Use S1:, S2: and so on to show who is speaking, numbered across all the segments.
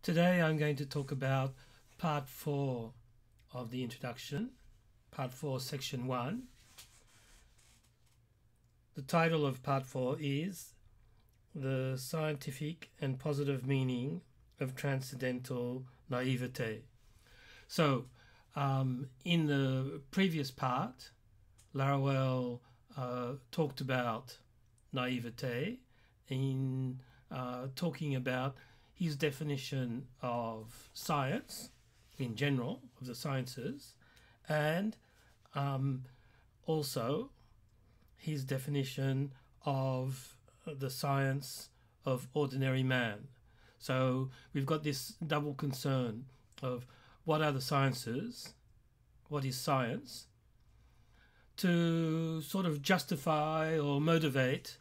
S1: Today I'm going to talk about part 4 of the introduction, part 4, section 1. The title of part 4 is The Scientific and Positive Meaning of Transcendental Naivete. So, in the previous part, Laruelle talked about naivete in talking about his definition of science in general, of the sciences, and also his definition of the science of ordinary man. So we've got this double concern of what are the sciences, what is science, to sort of justify or motivate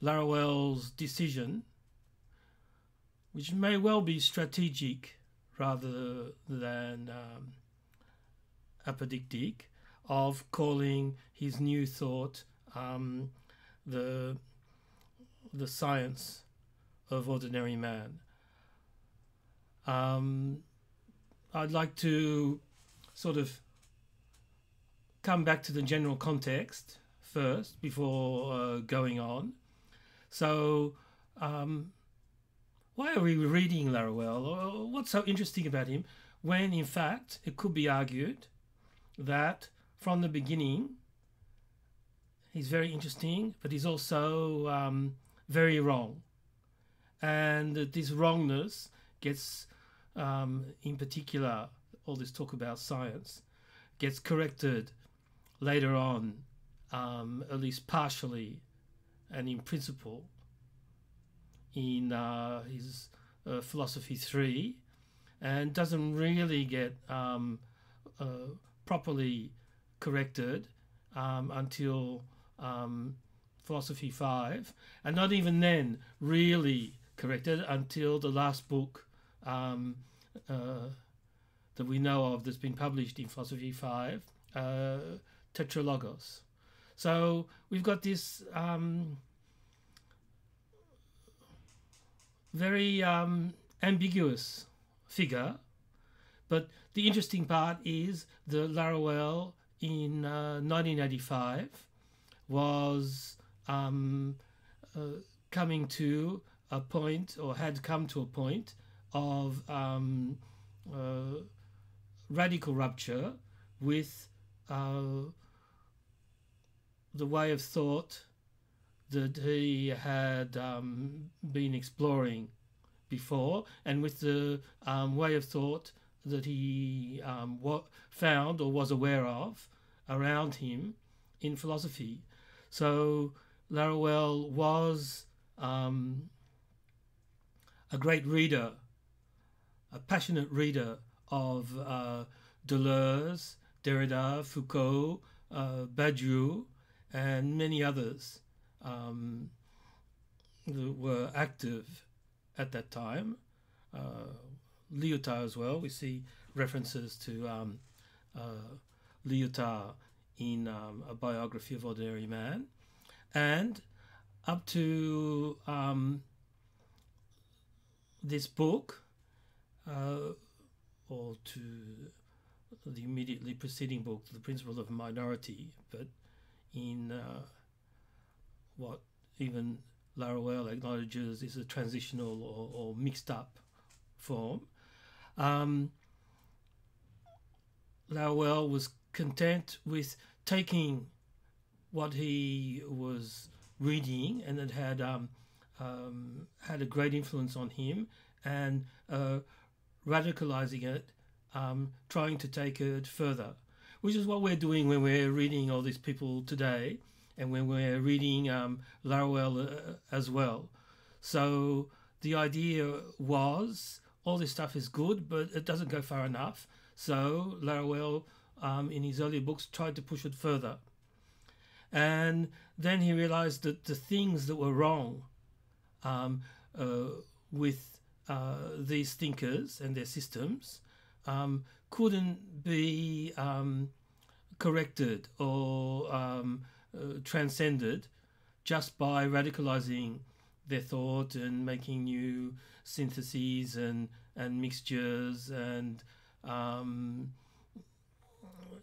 S1: Laruelle's decision, which may well be strategic rather than apodictic, of calling his new thought the science of ordinary man. I'd like to sort of come back to the general context first before going on. So, why are we reading Laruelle? What's so interesting about him when, in fact, it could be argued that from the beginning he's very interesting, but he's also very wrong. And that this wrongness gets, in particular, all this talk about science, gets corrected later on, at least partially and in principle, in his philosophy 3, and doesn't really get properly corrected until philosophy 5, and not even then really corrected until the last book that we know of that's been published in philosophy 5, Tetralogos. So we've got this very ambiguous figure, but the interesting part is that Laruelle in 1985 was coming to a point, or had come to a point, of radical rupture with the way of thought that he had been exploring before, and with the way of thought that he found or was aware of around him in philosophy. So Laruelle was a great reader, a passionate reader of Deleuze, Derrida, Foucault, Badiou, and many others that were active at that time. Lyotard as well. We see references to Lyotard in A Biography of Ordinary Man. And up to this book, or to the immediately preceding book, The Principle of Minority, but in what even Laruelle acknowledges is a transitional or mixed up form. Laruelle was content with taking what he was reading, and it had had a great influence on him, and radicalizing it, trying to take it further, which is what we're doing when we're reading all these people today, and when we're reading Laruelle as well. So the idea was, all this stuff is good, but it doesn't go far enough. So Laruelle, in his earlier books, tried to push it further. And then he realized that the things that were wrong with these thinkers and their systems couldn't be corrected or transcended just by radicalizing their thought and making new syntheses and mixtures and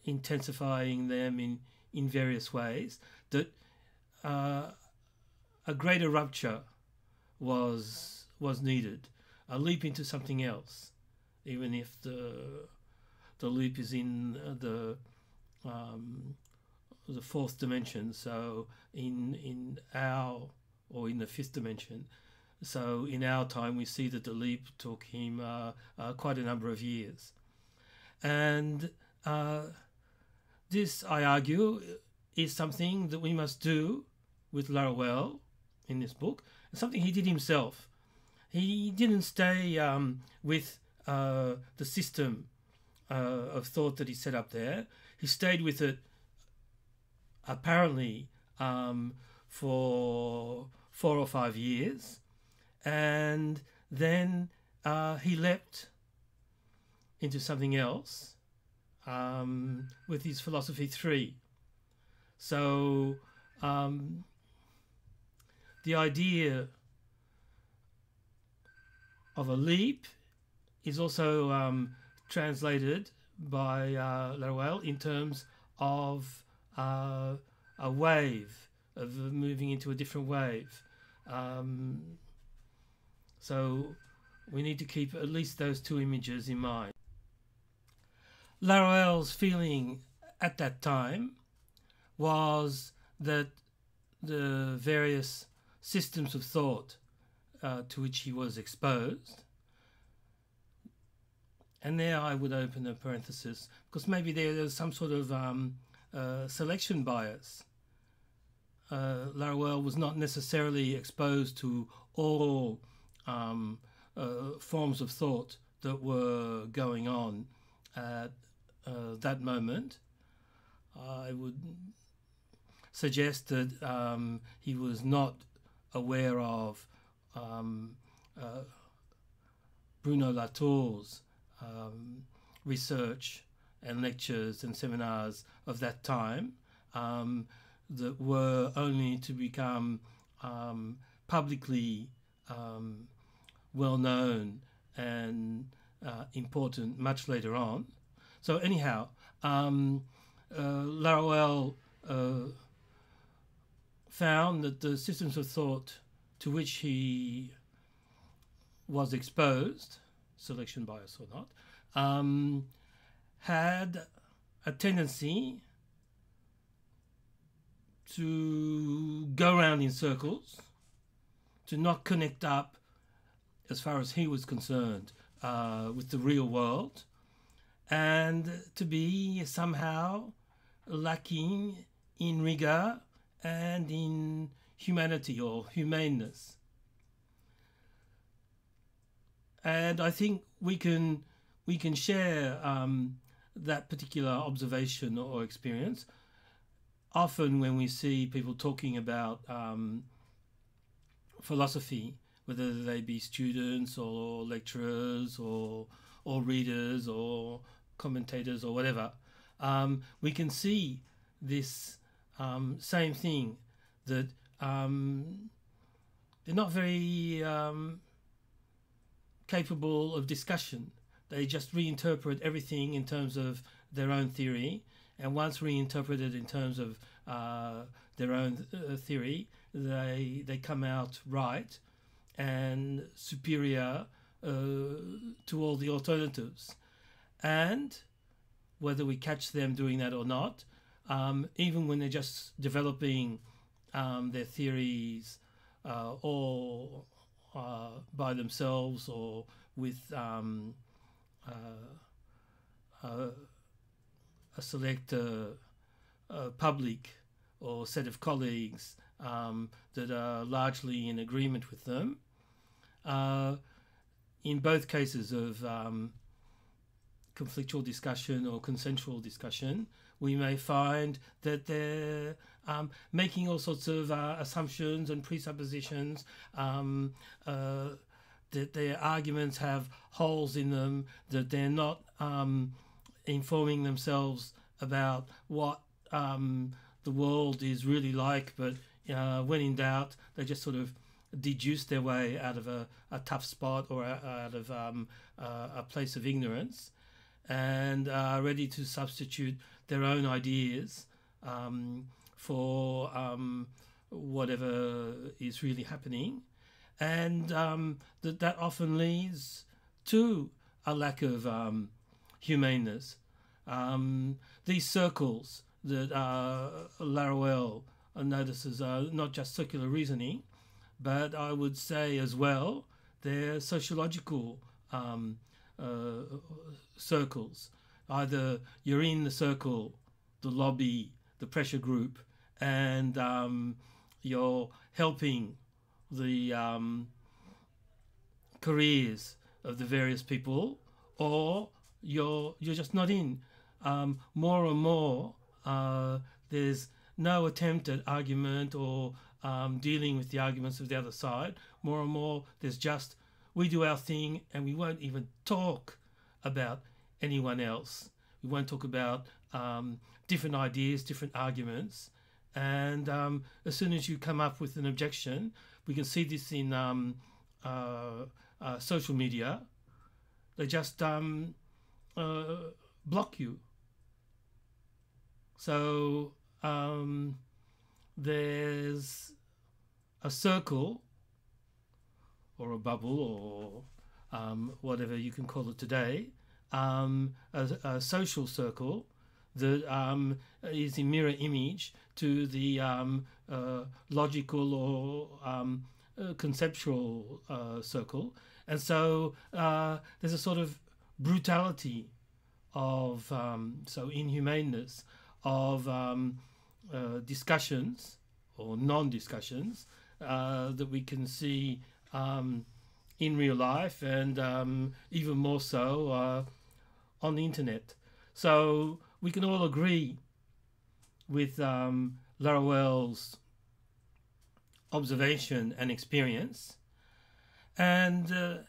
S1: intensifying them in various ways, that a greater rupture was needed, a leap into something else, even if the leap is in the fourth dimension. So in our, or in the fifth dimension. So in our time, we see that the leap took him quite a number of years. And this, I argue, is something that we must do with Laruelle in this book, something he did himself. He didn't stay with the system of thought that he set up there. He stayed with it apparently for 4 or 5 years, and then he leapt into something else with his philosophy 3. So the idea of a leap is also translated by Laruelle in terms of a wave, of moving into a different wave. So we need to keep at least those two images in mind. Laruelle's feeling at that time was that the various systems of thought to which he was exposed, and there I would open a parenthesis, because maybe there's some sort of selection bias. Laruelle was not necessarily exposed to all forms of thought that were going on at that moment. I would suggest that he was not aware of Bruno Latour's research and lectures and seminars of that time that were only to become publicly well known and important much later on. So anyhow, Laruelle found that the systems of thought to which he was exposed, selection bias or not, had a tendency to go around in circles, to not connect up, as far as he was concerned, with the real world, and to be somehow lacking in rigor and in humanity or humaneness. And I think we can share that particular observation or experience. Often when we see people talking about philosophy, whether they be students or lecturers or readers or commentators or whatever, we can see this same thing, that they're not very capable of discussion. They just reinterpret everything in terms of their own theory, and once reinterpreted in terms of their own theory, they come out right and superior to all the alternatives. And whether we catch them doing that or not, even when they're just developing their theories all by themselves or with a select public or set of colleagues that are largely in agreement with them, in both cases of conflictual discussion or consensual discussion, we may find that they're making all sorts of assumptions and presuppositions, that their arguments have holes in them, that they're not informing themselves about what the world is really like, but when in doubt, they just sort of deduce their way out of a tough spot or out of a place of ignorance, and are ready to substitute their own ideas for whatever is really happening, and that often leads to a lack of humaneness. These circles that Laruelle notices are not just circular reasoning, but I would say as well they're sociological circles. Either you're in the circle, the lobby, the pressure group, and you're helping the careers of the various people, or you're just not in. More and more, there's no attempt at argument or dealing with the arguments of the other side. More and more, there's just, we do our thing and we won't even talk about anyone else. We won't talk about different ideas, different arguments. And as soon as you come up with an objection, we can see this in social media. They just block you. So there's a circle or a bubble or whatever you can call it today, a social circle that is in mirror image to the logical or conceptual circle. And so there's a sort of brutality of, so inhumaneness of discussions or non-discussions that we can see in real life, and even more so on the internet. So we can all agree with Laruelle's observation and experience, and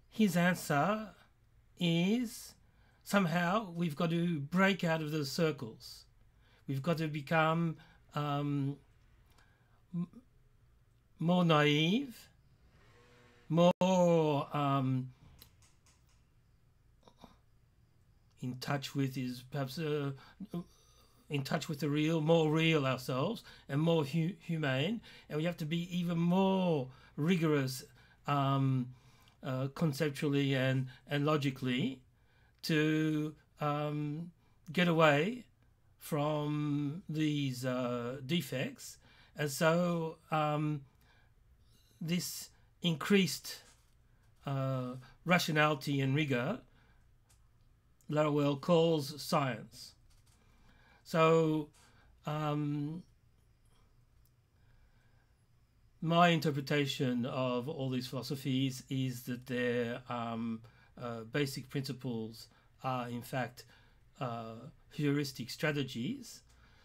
S1: his answer is somehow we've got to break out of those circles. We've got to become more naive, more in touch with perhaps in touch with the real, more real ourselves, and more humane. And we have to be even more rigorous conceptually and logically to get away from these defects. And so this increased rationality and rigor Laruelle calls science. So my interpretation of all these philosophies is that their basic principles are in fact heuristic strategies.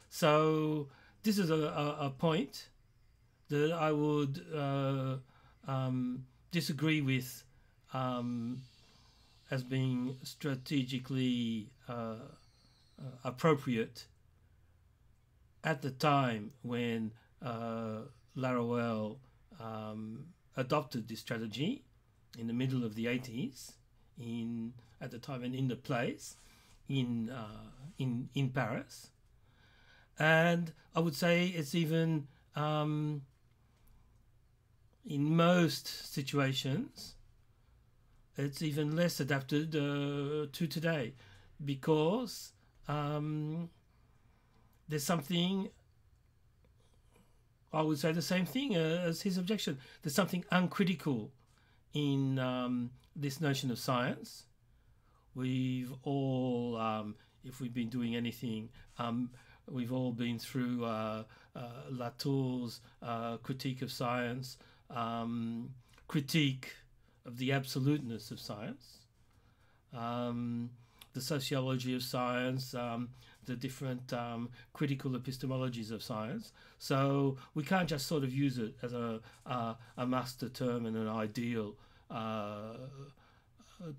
S1: So this is a point that I would disagree with as being strategically appropriate at the time when Laruelle adopted this strategy in the middle of the 80s, at the time and in the place in Paris. And I would say it's even in most situations it's even less adapted to today, because there's something, I would say the same thing as his objection. There's something uncritical in this notion of science. We've all, if we've been doing anything, we've all been through Latour's critique of science, critique of the absoluteness of science, the sociology of science, the different critical epistemologies of science. So we can't just sort of use it as a master term and an ideal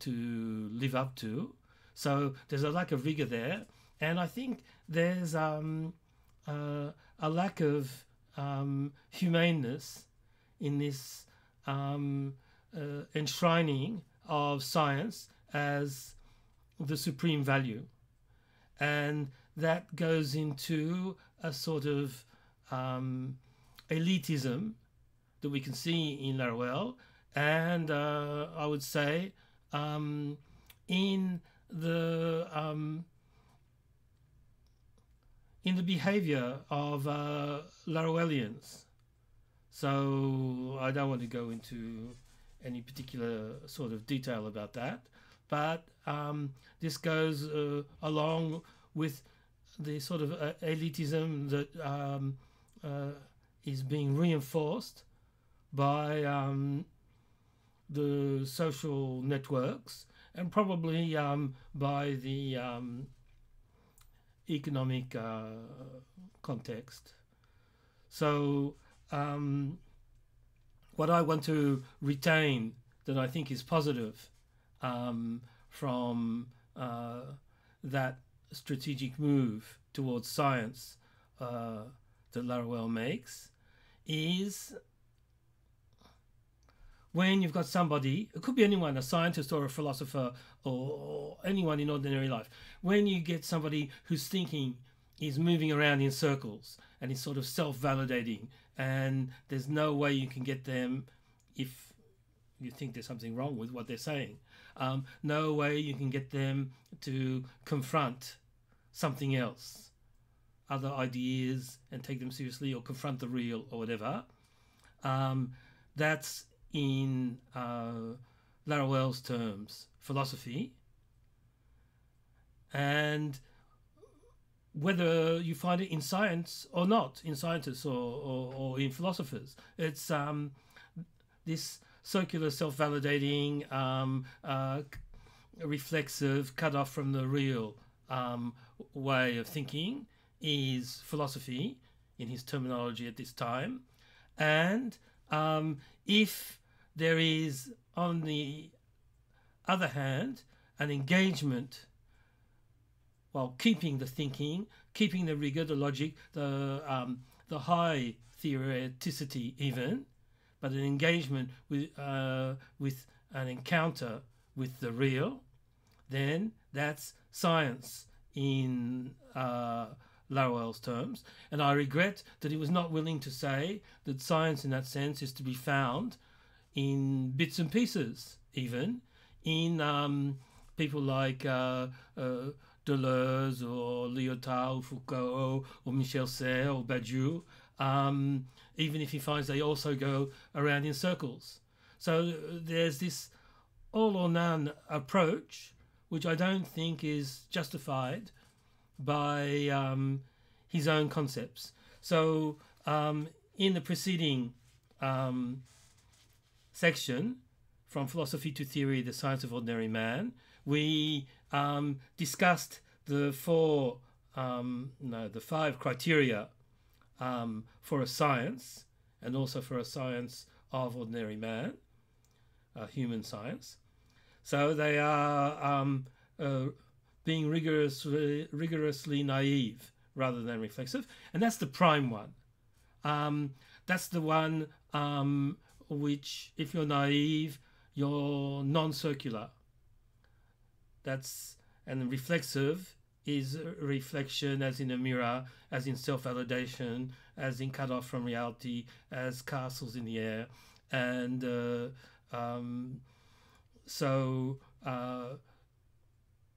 S1: to live up to. So there's a lack of rigor there, and I think there's a lack of humaneness in this enshrining of science as the supreme value. And that goes into a sort of elitism that we can see in Laruelle, and I would say in the behavior of Laruellians. So I don't want to go into any particular sort of detail about that, but this goes along with the sort of elitism that is being reinforced by the social networks, and probably by the economic context. So what I want to retain that I think is positive from that strategic move towards science that Laruelle makes is when you've got somebody, it could be anyone, a scientist or a philosopher or anyone in ordinary life, when you get somebody whose thinking is moving around in circles and is sort of self-validating, and there's no way you can get them, if you think there's something wrong with what they're saying, no way you can get them to confront something else, other ideas, and take them seriously, or confront the real or whatever. That's in Laruelle's terms philosophy. And whether you find it in science or not, in scientists or in philosophers, it's this circular, self-validating, reflexive, cut off from the real way of thinking is philosophy in his terminology at this time. And if there is, on the other hand, an engagement while keeping the thinking, keeping the rigor, the logic, the high theoreticity even, but an engagement with an encounter with the real, then that's science in Laruelle's terms. And I regret that he was not willing to say that science in that sense is to be found in bits and pieces, even in people like Deleuze or Lyotard or Foucault or Michel Serres or Badiou, even if he finds they also go around in circles. So there's this all or none approach, which I don't think is justified by his own concepts. So in the preceding section, From Philosophy to Theory, the Science of Ordinary Man, we discussed the five criteria for a science, and also for a science of ordinary man, human science. So they are being rigorously naive rather than reflexive, and that's the prime one. That's the one which, if you're naive, you're non-circular. And reflexive is reflection, as in a mirror, as in self-validation, as in cut off from reality, as castles in the air. And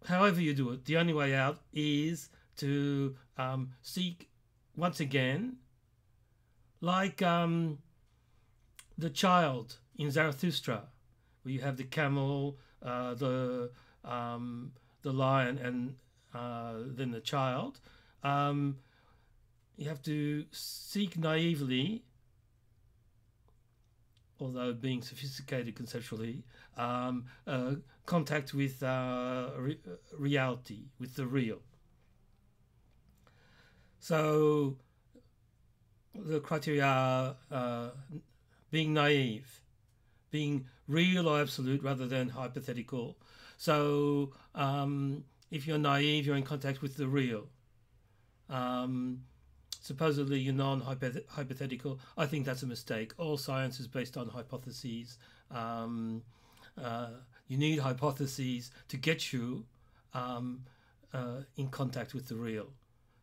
S1: however you do it, the only way out is to seek, once again, like the child in Zarathustra, where you have the camel, the lion, and then the child. You have to seek naively, although being sophisticated conceptually, contact with reality, with the real. So the criteria are being naive, being real or absolute rather than hypothetical. So if you're naive, you're in contact with the real. supposedly you're non-hypothetical. I think that's a mistake. All science is based on hypotheses. You need hypotheses to get you in contact with the real.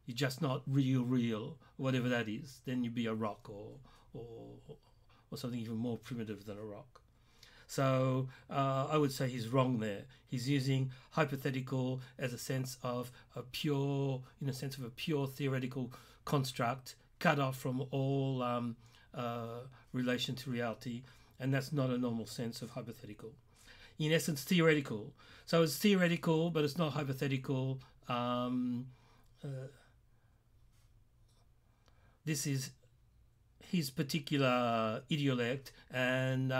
S1: You're just not real, whatever that is. Then you'd be a rock or something even more primitive than a rock. So I would say he's wrong there. He's using hypothetical as a sense of a pure theoretical construct, cut off from all relation to reality, and that's not a normal sense of hypothetical. In essence, theoretical. So it's theoretical, but it's not hypothetical. This is his particular idiolect, and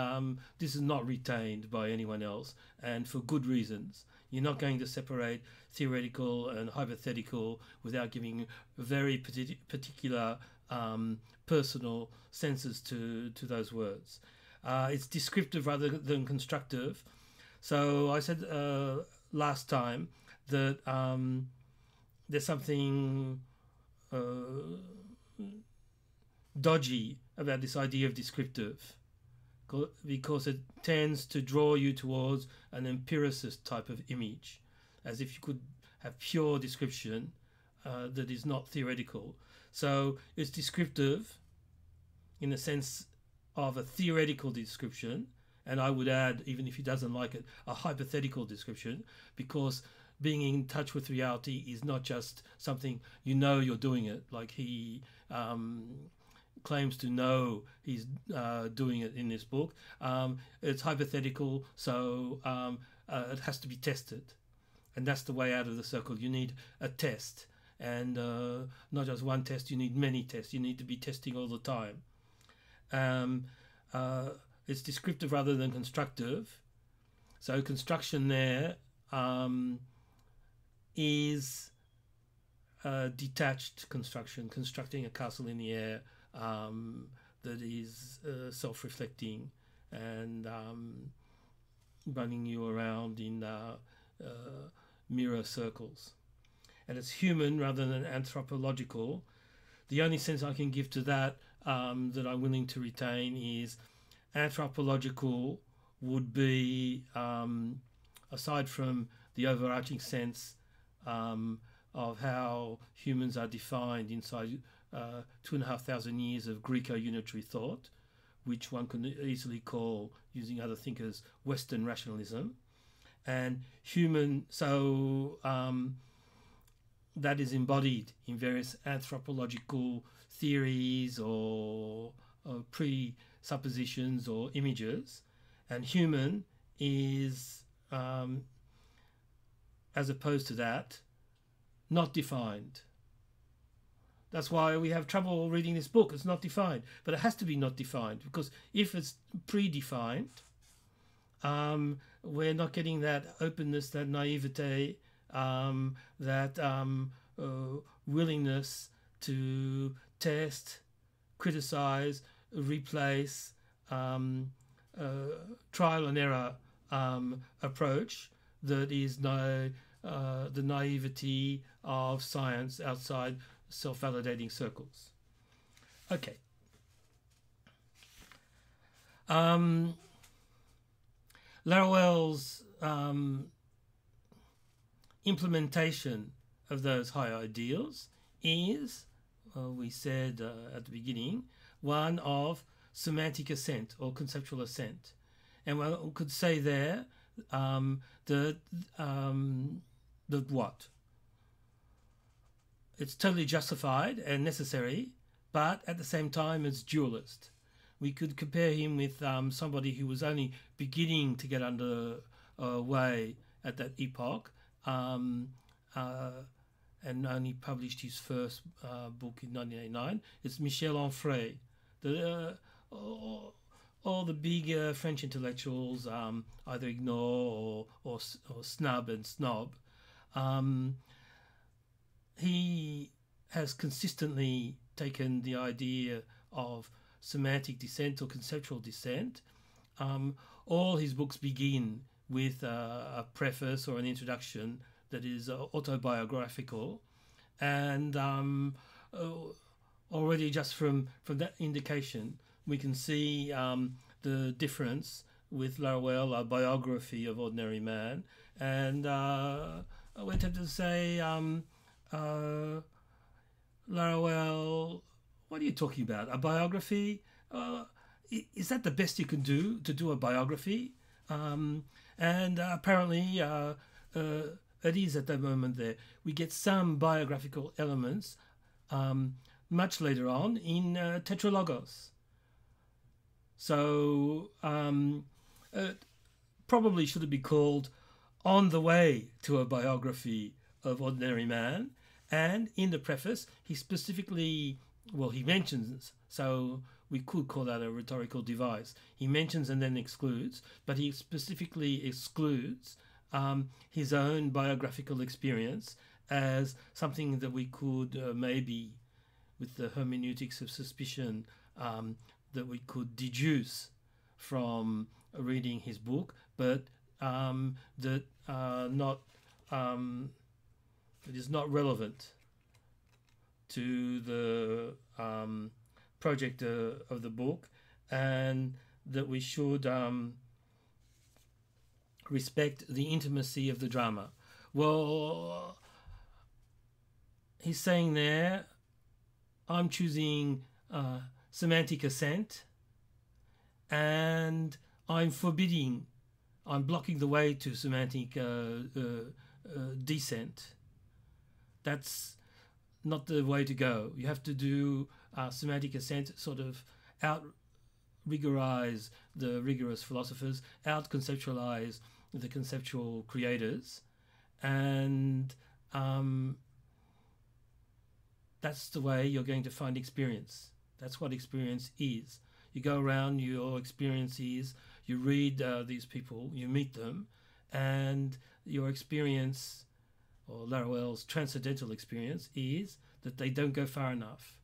S1: this is not retained by anyone else, and for good reasons. You're not going to separate theoretical and hypothetical without giving very particular personal senses to those words. It's descriptive rather than constructive. So I said last time that there's something dodgy about this idea of descriptive, because it tends to draw you towards an empiricist type of image, as if you could have pure description that is not theoretical. So it's descriptive in the sense of a theoretical description, and I would add, even if he doesn't like it, a hypothetical description, because being in touch with reality is not just something you're doing it, like he claims to know he's doing it in this book. It's hypothetical, so it has to be tested, and that's the way out of the circle. You need a test, and not just one test, you need many tests. You need to be testing all the time. It's descriptive rather than constructive. So construction there is detached construction, constructing a castle in the air that is self-reflecting and running you around in mirror circles. And it's human rather than anthropological. The only sense I can give to that that I'm willing to retain is anthropological would be, aside from the overarching sense of how humans are defined inside 2,500 years of Greco-unitary thought, which one could easily call, using other thinkers, Western rationalism. And human, so that is embodied in various anthropological theories or presuppositions or images. And human is, as opposed to that, not defined. That's why we have trouble reading this book. It's not defined, but it has to be not defined, because if it's predefined, we're not getting that openness, that naivete, that willingness to test, criticize, replace, trial and error approach that is the naivety of science outside self-validating circles. Okay. Laruelle's implementation of those high ideals is, we said at the beginning, one of semantic assent or conceptual assent. And one could say there that what? It's totally justified and necessary, but at the same time it's dualist. We could compare him with somebody who was only beginning to get under way at that epoch, and only published his first book in 1989. It's Michel Onfray. All the big French intellectuals either ignore or snub and snob. He has consistently taken the idea of semantic descent or conceptual descent. All his books begin with a preface or an introduction that is autobiographical, and already just from that indication, we can see the difference with Laruelle, a biography of ordinary man, and we're tempted to say, Laruelle, what are you talking about? A biography? Is that the best you can do, to do a biography? And apparently it is at that moment there. We get some biographical elements much later on in Tetralogos. So probably should have been called On the Way to a Biography of Ordinary Man. And in the preface, he specifically, well, he mentions, so we could call that a rhetorical device. He mentions and then excludes, but he specifically excludes his own biographical experience as something that we could maybe, with the hermeneutics of suspicion, that we could deduce from reading his book, but that it is not relevant to the project of the book, and that we should respect the intimacy of the drama. Well, he's saying there, I'm choosing semantic assent, and I'm blocking the way to semantic descent. That's not the way to go. You have to do semantic assent, sort of out-rigorize the rigorous philosophers, out-conceptualize the conceptual creators, and that's the way you're going to find experience. That's what experience is. You go around, your experience is, you read these people, you meet them, and your experience, or Laruelle's transcendental experience, is that they don't go far enough,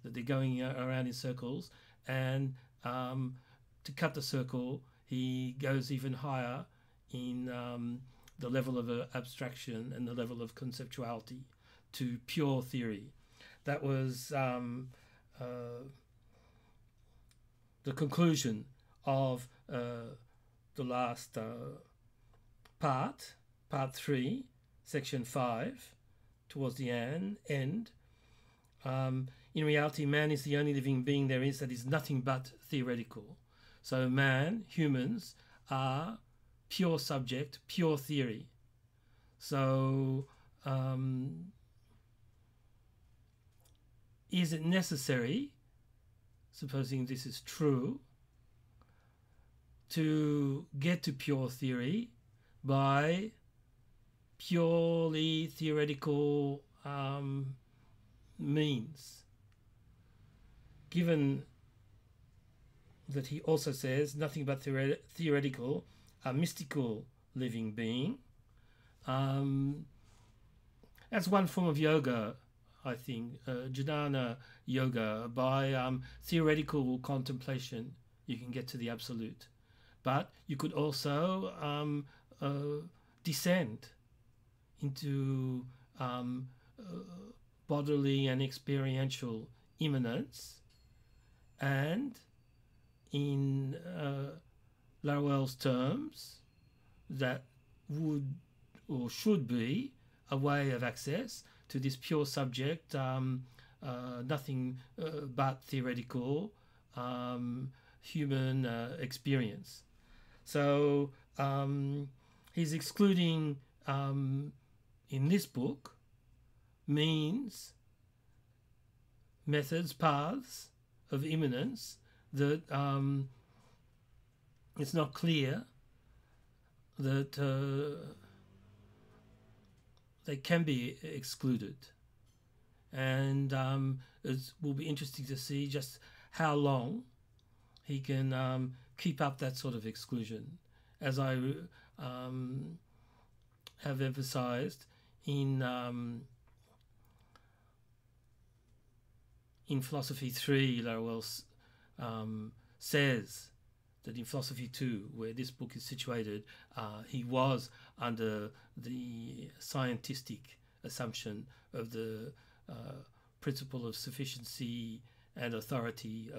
S1: that they're going around in circles, and to cut the circle, he goes even higher in the level of abstraction and the level of conceptuality to pure theory. That was the conclusion of the last part 3, section 5, towards the end. In reality, man is the only living being there is that is nothing but theoretical. So man, humans, are pure subject, pure theory. So is it necessary, supposing this is true, to get to pure theory by purely theoretical means? Given that he also says nothing but theoretical, a mystical living being. That's one form of yoga, I think, jnana yoga. By theoretical contemplation, you can get to the absolute. But you could also descend into bodily and experiential immanence, and in Laruelle's terms, that would or should be a way of access to this pure subject, nothing but theoretical human experience. So he's excluding in this book means, methods, paths of immanence that it's not clear that they can be excluded. And it will be interesting to see just how long he can keep up that sort of exclusion. As I have emphasized in Philosophy 3, Laruelle says that in Philosophy 2, where this book is situated, he was under the scientistic assumption of the principle of sufficiency and authority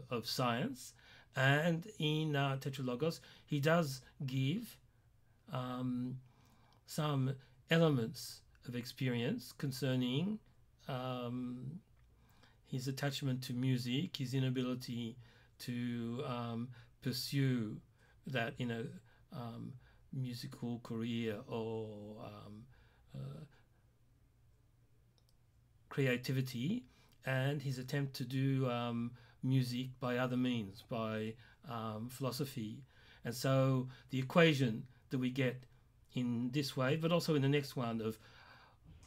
S1: of science. And in Tetralogos, he does give some elements of experience concerning his attachment to music, his inability to pursue that in a musical career or creativity, and his attempt to do music by other means, by philosophy. And so the equation that we get in this way, but also in the next one, of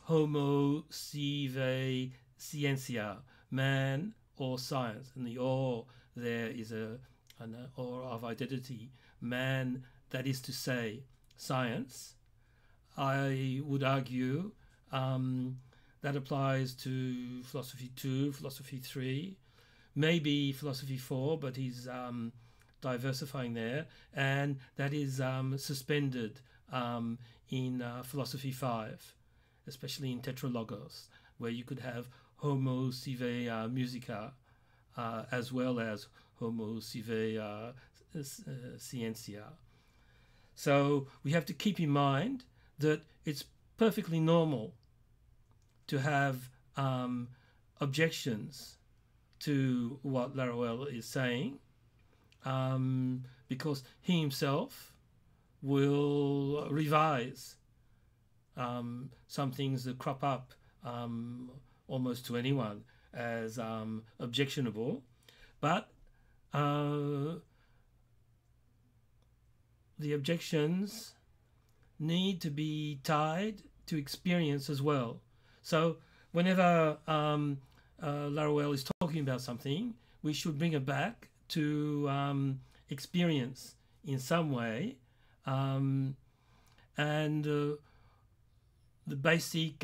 S1: homo, sive, scientia, man or science, and the or there is an or of identity, man, that is to say, science. I would argue that applies to philosophy 2, philosophy 3, maybe philosophy 4, but he's diversifying there, and that is suspended in philosophy 5, especially in Tetralogos, where you could have homo, sive, musica, as well as homo, sive, scientia. So we have to keep in mind that it's perfectly normal to have objections to what Laruelle is saying, because he himself will revise some things that crop up almost to anyone as objectionable, but the objections need to be tied to experience as well. So whenever Laruelle is talking about something, we should bring it back to experience in some way, and the basic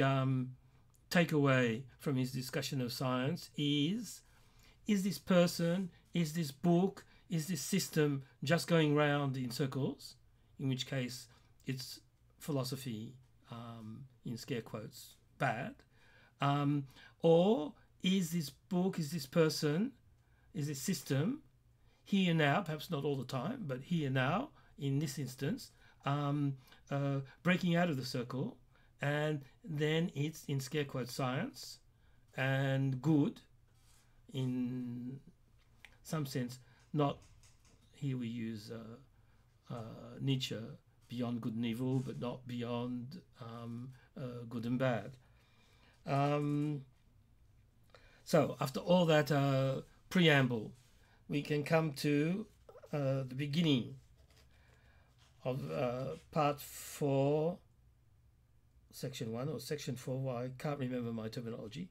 S1: takeaway from his discussion of science is this person, is this book, is this system just going round in circles, in which case it's philosophy, in scare quotes, bad, or is this book, is this person, is this system, here now, perhaps not all the time, but here now, in this instance, breaking out of the circle, and then it's, in scare quotes, science, and good, in some sense, not, here we use Nietzsche, beyond good and evil, but not beyond good and bad. So after all that preamble, we can come to the beginning of part 4, section 1, or section 4, I can't remember my terminology.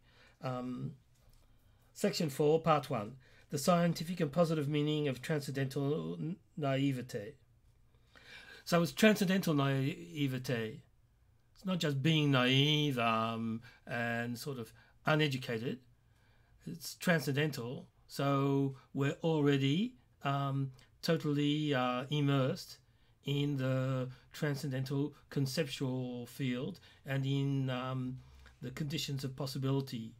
S1: Section 4, part 1, the scientific and positive meaning of transcendental naivete. So it's transcendental naivete. It's not just being naive and sort of uneducated. It's transcendental. So we're already totally immersed in the transcendental conceptual field and in the conditions of possibility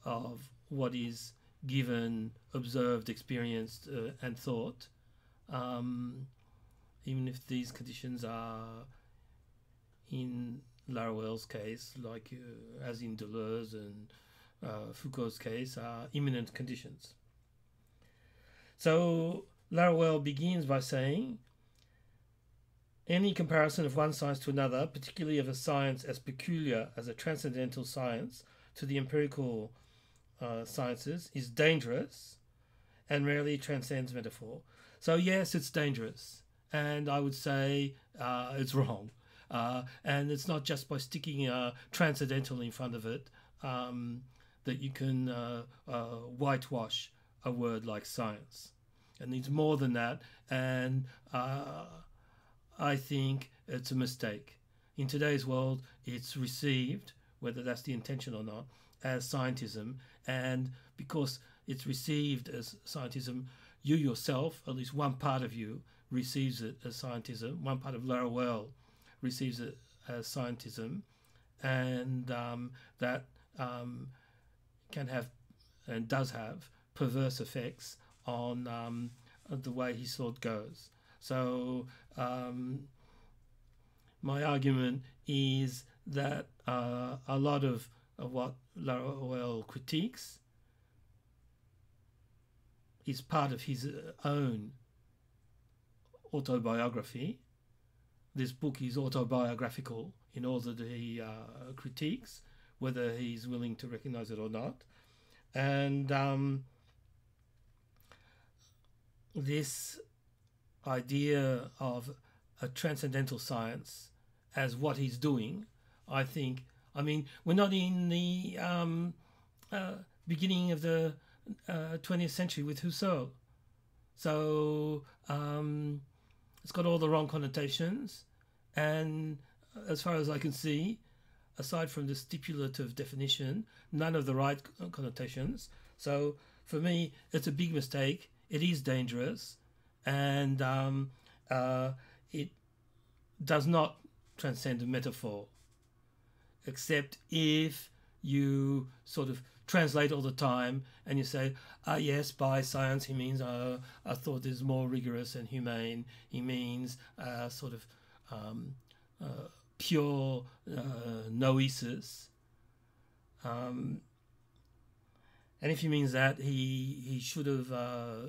S1: of what is given, observed, experienced, and thought, even if these conditions are, in Laruelle's case, like as in Deleuze and Foucault's case, are imminent conditions. So Laruelle begins by saying, any comparison of one science to another, particularly of a science as peculiar as a transcendental science to the empirical sciences, is dangerous and rarely transcends metaphor. So yes, it's dangerous, and I would say it's wrong. And it's not just by sticking transcendental in front of it that you can whitewash a word like science. It needs more than that, and I think it's a mistake. In today's world, it's received, whether that's the intention or not, as scientism, and because it's received as scientism, you yourself, at least one part of you, receives it as scientism. One part of Laruelle receives it as scientism, and that can have and does have perverse effects on the way his thought goes. So my argument is that a lot of what Laruelle critiques is part of his own autobiography. This book is autobiographical in all that he critiques, whether he's willing to recognize it or not. And this idea of a transcendental science as what he's doing, I think, I mean, we're not in the beginning of the 20th century with Husserl. So it's got all the wrong connotations. And as far as I can see, aside from the stipulative definition, none of the right connotations. So for me, it's a big mistake. It is dangerous. And it does not transcend a metaphor, except if you sort of translate all the time and you say, yes, by science he means a thought is more rigorous and humane. He means sort of pure noesis. And if he means that, he should have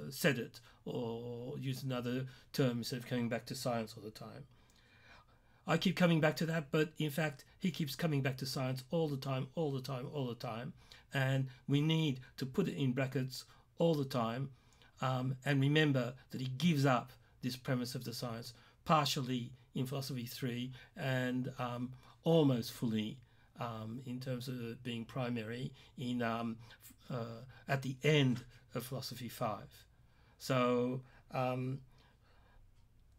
S1: said it or used another term instead of coming back to science all the time. I keep coming back to that, but in fact, he keeps coming back to science all the time, all the time, all the time. And we need to put it in brackets all the time and remember that he gives up this premise of the science partially in Philosophy 3 and almost fully in terms of it being primary in at the end of Philosophy 5. So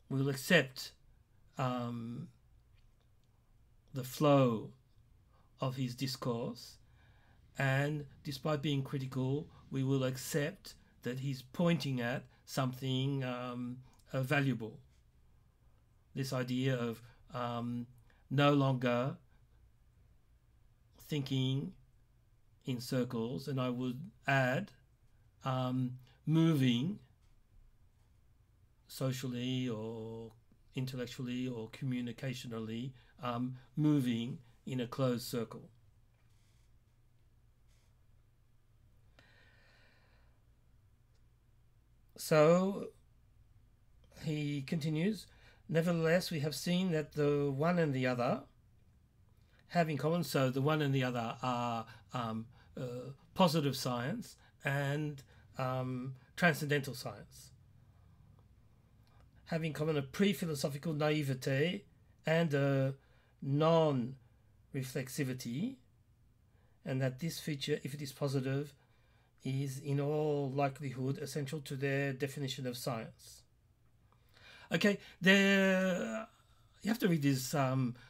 S1: we'll accept the flow of his discourse, and despite being critical, we will accept that he's pointing at something valuable. This idea of no longer thinking in circles, and I would add moving socially or intellectually or communicationally, moving in a closed circle. So he continues, nevertheless, we have seen that the one and the other have in common. So the one and the other are positive science and transcendental science. Have in common a pre-philosophical naivete and a non-reflexivity, and that this feature, if it is positive, is in all likelihood essential to their definition of science. Okay, there you have to read this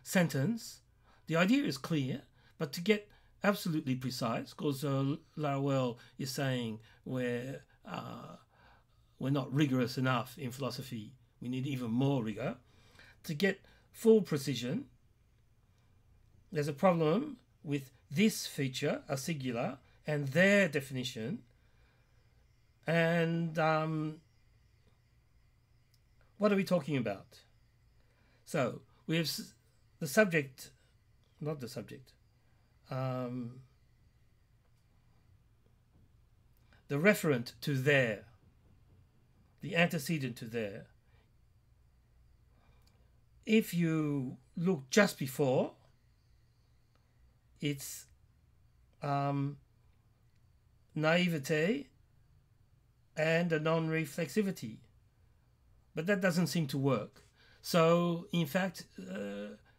S1: sentence. The idea is clear, but to get absolutely precise, because Laruelle is saying we're not rigorous enough in philosophy, we need even more rigor. To get full precision, there's a problem with this feature, a singular, and their definition. And what are we talking about? So we have the subject, not the subject, the referent to their, the antecedent to their. If you look just before, it's naivete and a non-reflexivity. But that doesn't seem to work. So, in fact,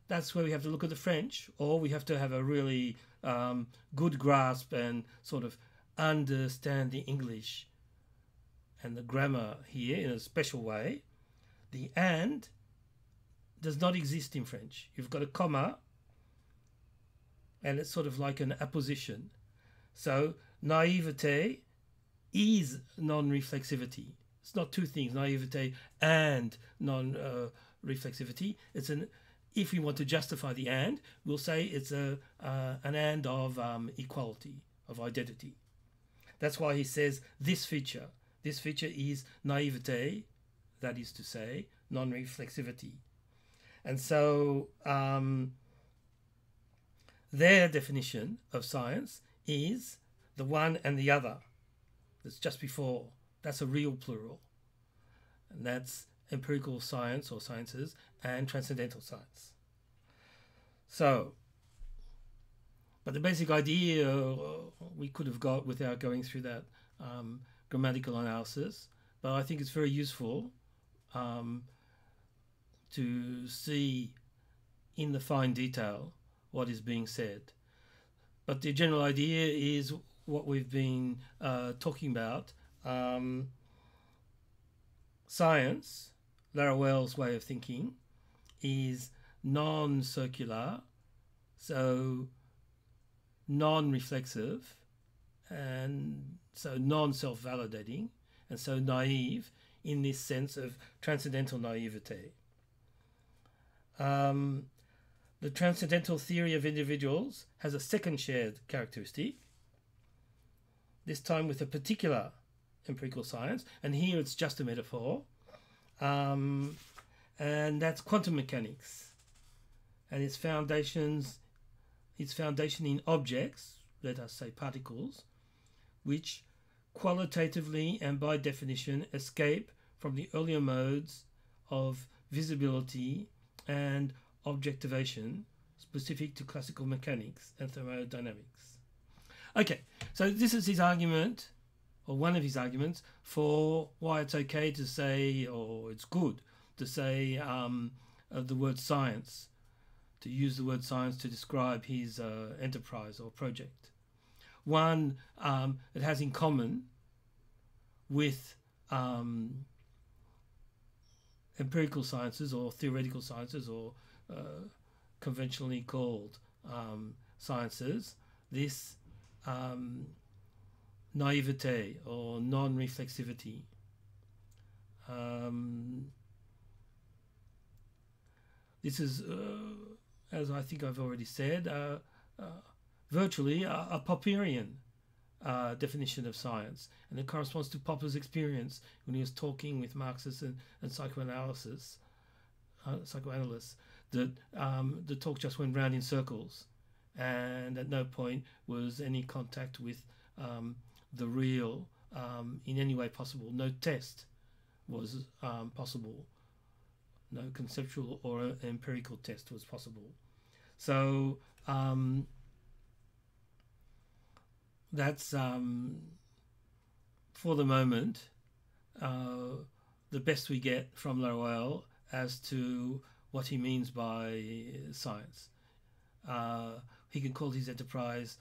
S1: that's where we have to look at the French, or we have to have a really good grasp and sort of understand the English and the grammar here in a special way. The and does not exist in French. You've got a comma, and it's sort of like an apposition. So naivete is non-reflexivity. It's not two things, naivete and non-reflexivity. It's an, if we want to justify the and, we'll say it's an and of equality. of identity. That's why he says this feature is naivete, that is to say, non-reflexivity. And so their definition of science is the one and the other. That's just before. That's a real plural. And that's empirical science or sciences and transcendental science. So, but the basic idea we could have got without going through that grammatical analysis, but I think it's very useful to see in the fine detail what is being said. But the general idea is what we've been talking about. Science, Laruelle's way of thinking, is non-circular, so non-reflexive, and so non-self-validating, and so naive in this sense of transcendental naivete. The transcendental theory of individuals has a second shared characteristic, this time with a particular empirical science, and here it's just a metaphor, and that's quantum mechanics, and its foundation in objects, let us say particles, which qualitatively and by definition escape from the earlier modes of visibility and objectivation specific to classical mechanics and thermodynamics. Okay, so this is his argument, or one of his arguments, for why it's okay to say, or it's good to say the word science, to use the word science to describe his enterprise or project. One, it has in common with empirical sciences or theoretical sciences, or conventionally called sciences, this naivete or non-reflexivity. This is, as I think I've already said, virtually a Popperian definition of science, and it corresponds to Popper's experience when he was talking with Marxists and psychoanalysts, that the talk just went round in circles, and at no point was any contact with the real in any way possible. No test was possible. No conceptual or empirical test was possible. So that's, for the moment, the best we get from Laruelle as to what he means by science. He can call his enterprise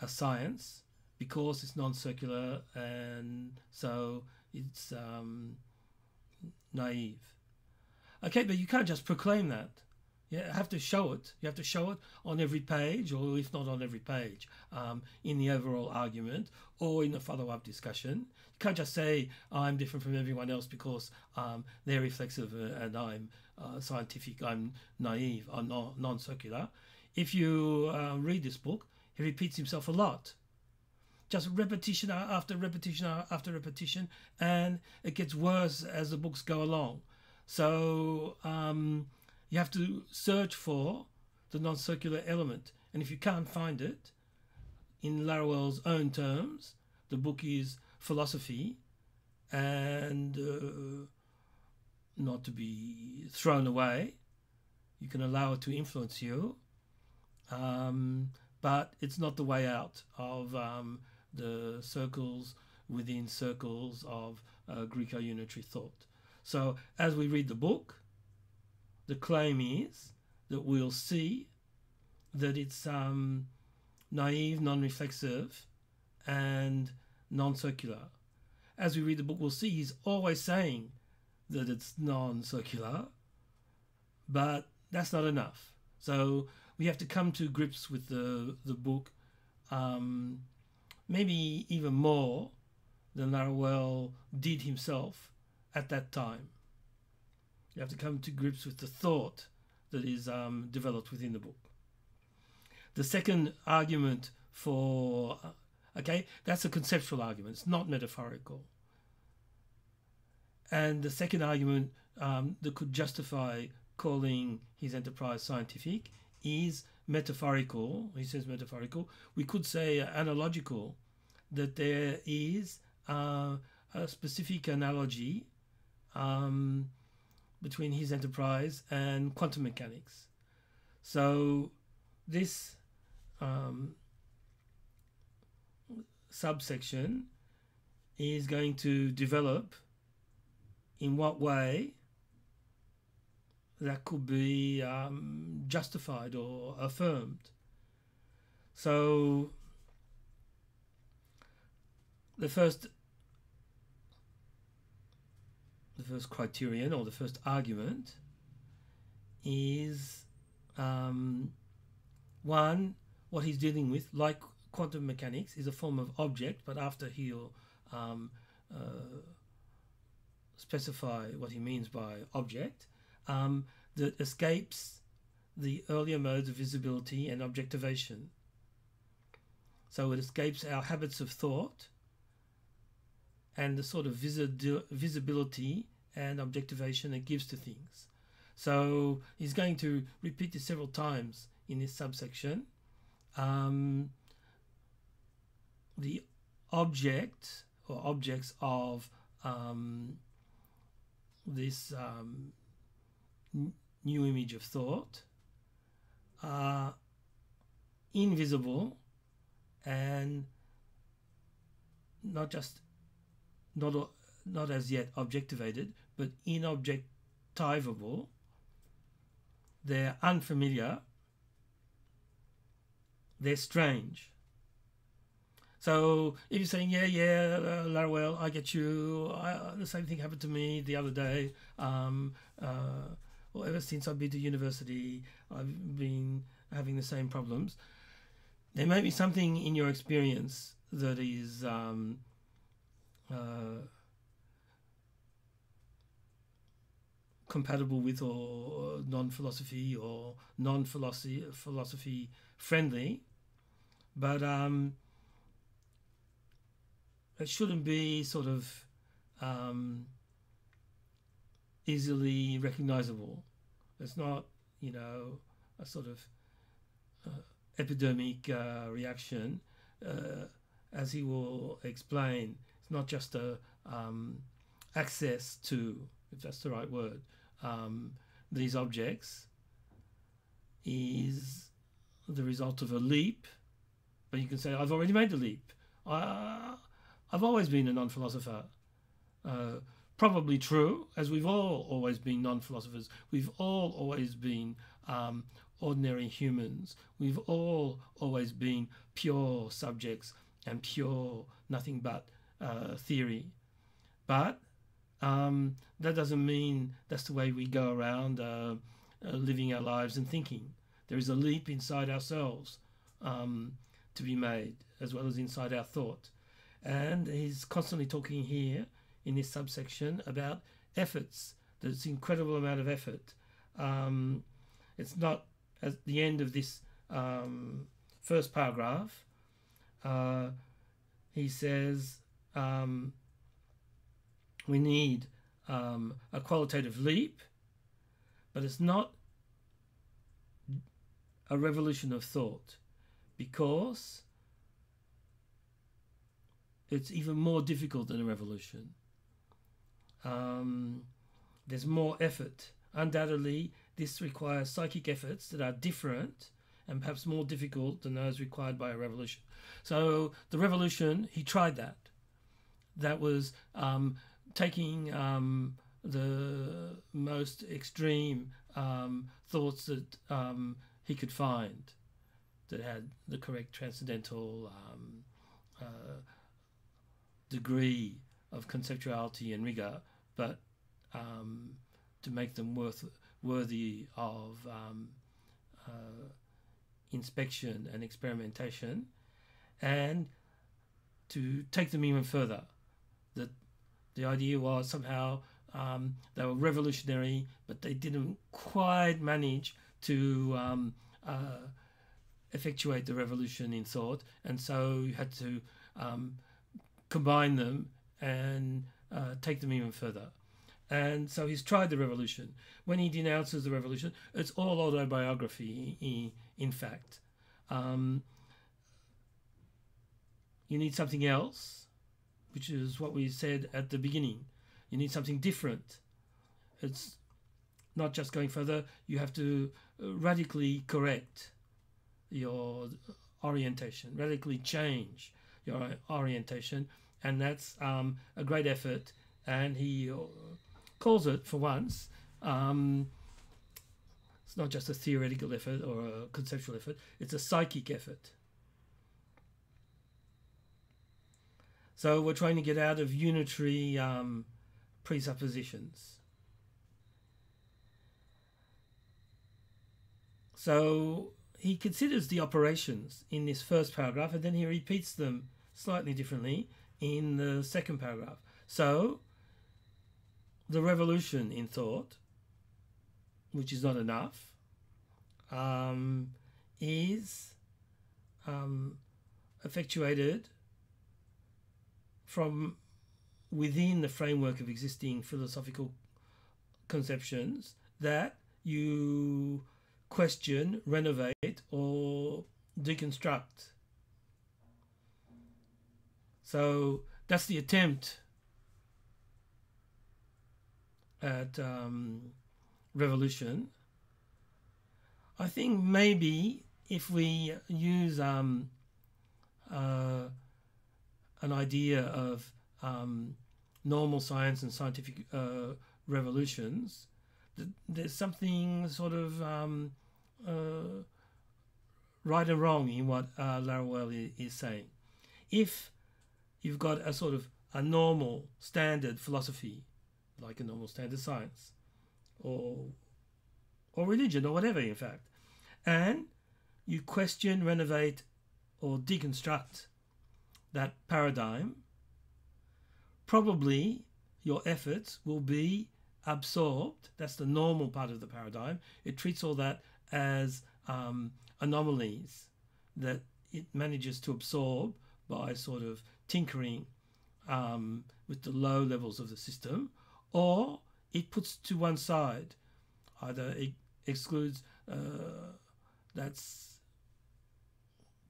S1: a science because it's non-circular, and so it's naive. Okay, but you can't just proclaim that. You have to show it. You have to show it on every page, or if not on every page, in the overall argument or in the follow-up discussion. You can't just say, I'm different from everyone else because they're reflexive and I'm scientific, I'm naive, I'm non-circular. If you read this book, he repeats himself a lot. Just repetition after repetition after repetition, and it gets worse as the books go along. So you have to search for the non-circular element, and if you can't find it, in Laruelle's own terms, the book is philosophy, and not to be thrown away. You can allow it to influence you, but it's not the way out of the circles within circles of Greco-unitary thought. So as we read the book, the claim is that we'll see that it's naive, non-reflexive, and non-circular. As we read the book, we'll see he's always saying that it's non-circular, but that's not enough. So we have to come to grips with the book, maybe even more than Laruelle did himself at that time. You have to come to grips with the thought that is developed within the book. the second argument for, okay, that's a conceptual argument. It's not metaphorical. And the second argument that could justify calling his enterprise scientific is metaphorical. He says metaphorical. We could say analogical, that there is a specific analogy between his enterprise and quantum mechanics. So this subsection is going to develop in what way that could be justified or affirmed. So the first criterion, or the first argument, is one, what he's dealing with, like quantum mechanics, is a form of object, but after he'll specify what he means by object, that escapes the earlier modes of visibility and objectivation. So it escapes our habits of thought and the sort of visibility and objectivation it gives to things. So he's going to repeat this several times in this subsection. The object or objects of this new image of thought are invisible and not as yet objectivated, but inobjectivable. They're unfamiliar. They're strange. So if you're saying, Laruelle, I get you, the same thing happened to me the other day, or ever since I've been to university, I've been having the same problems. There may be something in your experience that is compatible with or non-philosophy or non-philosophy friendly, but it shouldn't be sort of easily recognizable. It's not, a sort of epidemic reaction, as he will explain. It's not just a access to, if that's the right word, these objects is the result of a leap. But you can say, I've already made the leap. I've always been a non-philosopher. Probably true, as we've all always been non-philosophers. We've all always been ordinary humans. We've all always been pure subjects and pure nothing but theory. But that doesn't mean that's the way we go around living our lives and thinking. There is a leap inside ourselves to be made, as well as inside our thought. And he's constantly talking here in this subsection about efforts. There's an incredible amount of effort. It's not at the end of this first paragraph. He says we need a qualitative leap, but it's not a revolution of thought, because it's even more difficult than a revolution. There's more effort. Undoubtedly, this requires psychic efforts that are different and perhaps more difficult than those required by a revolution. So the revolution, he tried that. That was taking the most extreme thoughts that he could find that had the correct transcendental degree of conceptuality and rigor, but to make them worthy of inspection and experimentation, and to take them even further. That the idea was somehow they were revolutionary, but they didn't quite manage to effectuate the revolution in thought, and so you had to combine them and take them even further. And so he's tried the revolution. When he denounces the revolution, it's all autobiography, in fact. You need something else, which is what we said at the beginning. You need something different. It's not just going further. You have to radically correct your orientation, radically change your orientation, and that's a great effort. And he calls it, for once, it's not just a theoretical effort or a conceptual effort, it's a psychic effort. So we're trying to get out of unitary presuppositions. So he considers the operations in this first paragraph, and then he repeats them slightly differently in the second paragraph. So the revolution in thought, which is not enough, is effectuated from within the framework of existing philosophical conceptions that you question, renovate, or deconstruct. So that's the attempt at revolution. I think maybe if we use an idea of normal science and scientific revolutions, there's something sort of right and wrong in what Laruelle is saying. If you've got a sort of a normal standard philosophy, like a normal standard science, or religion, or whatever, in fact, and you question, renovate, or deconstruct that paradigm, probably your efforts will be absorbed. That's the normal part of the paradigm. It treats all that as anomalies that it manages to absorb by sort of tinkering with the low levels of the system, or it puts to one side. Either it excludes that's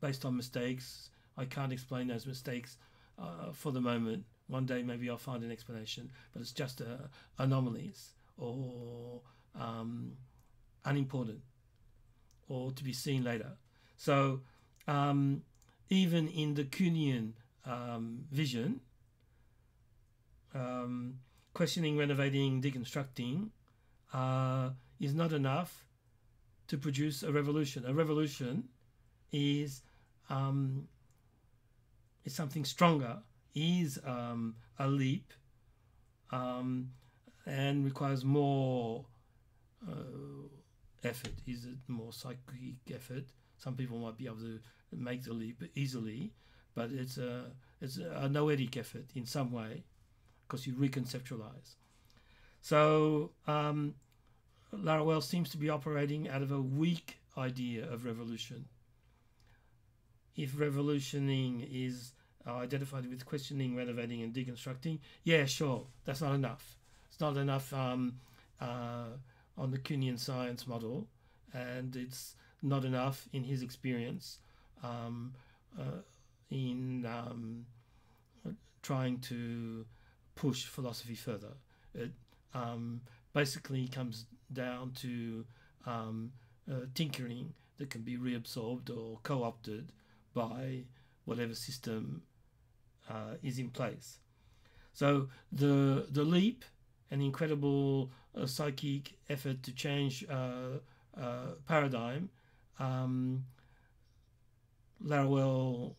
S1: based on mistakes. I can't explain those mistakes for the moment. One day maybe I'll find an explanation, but it's just anomalies or unimportant or to be seen later. So even in the Kuhnian vision, questioning, renovating, deconstructing is not enough to produce a revolution. A revolution is something stronger, is a leap, and requires more effort. Is it more psychic effort? Some people might be able to make the leap easily, but it's a noetic effort in some way, because you reconceptualize. So Laruelle seems to be operating out of a weak idea of revolution. If revolutioning is identified with questioning, renovating, and deconstructing, yeah, sure, that's not enough. It's not enough on the Kuhnian science model, and it's not enough in his experience in trying to push philosophy further. It basically comes down to tinkering that can be reabsorbed or co-opted by whatever system is in place. So the leap, an incredible psychic effort to change paradigm, Laruelle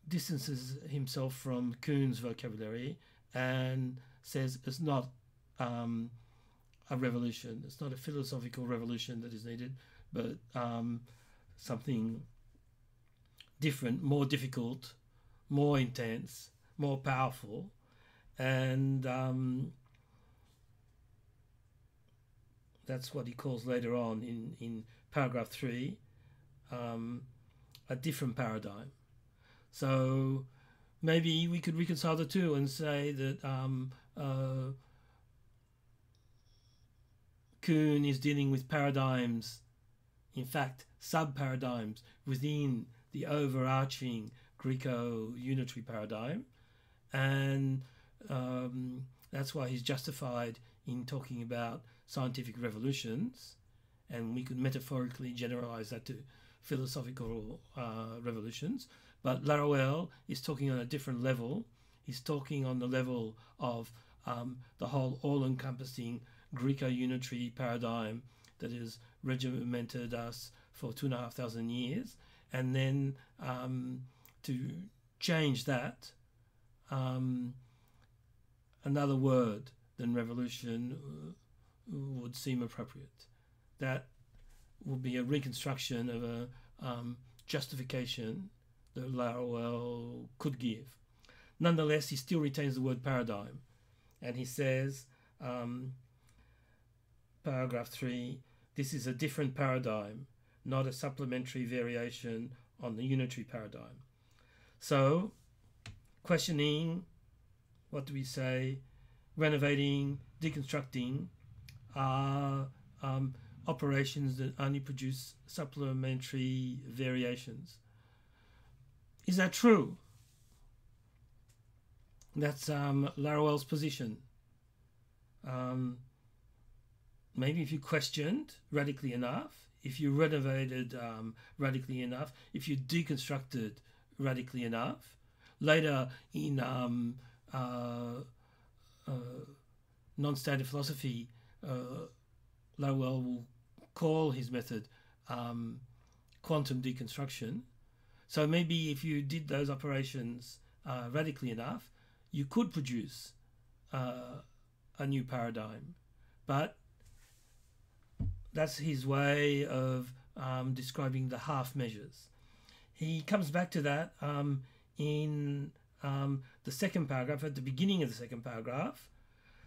S1: distances himself from Kuhn's vocabulary and says it's not a revolution. It's not a philosophical revolution that is needed, but something different, more difficult, more intense, more powerful, and that's what he calls later on in paragraph 3, a different paradigm. So maybe we could reconcile the two and say that Kuhn is dealing with paradigms, in fact sub-paradigms within the overarching Greco-unitary paradigm, and that's why he's justified in talking about scientific revolutions, and we could metaphorically generalize that to philosophical revolutions. But Laruelle is talking on a different level. He's talking on the level of the whole all-encompassing Greco-unitary paradigm that has regimented us for 2,500 years, and then to change that, another word than revolution would seem appropriate. That would be a reconstruction of a justification that Laruelle could give. Nonetheless, he still retains the word paradigm, and he says, paragraph 3, this is a different paradigm, not a supplementary variation on the unitary paradigm. So, questioning, what do we say, renovating, deconstructing are operations that only produce supplementary variations. Is that true? That's Laruelle's position. Maybe if you questioned radically enough, if you renovated radically enough, if you deconstructed radically enough, later in non-standard philosophy, Laruelle will call his method quantum deconstruction. So maybe if you did those operations radically enough, you could produce a new paradigm. But that's his way of describing the half measures. He comes back to that in the second paragraph, at the beginning of the second paragraph.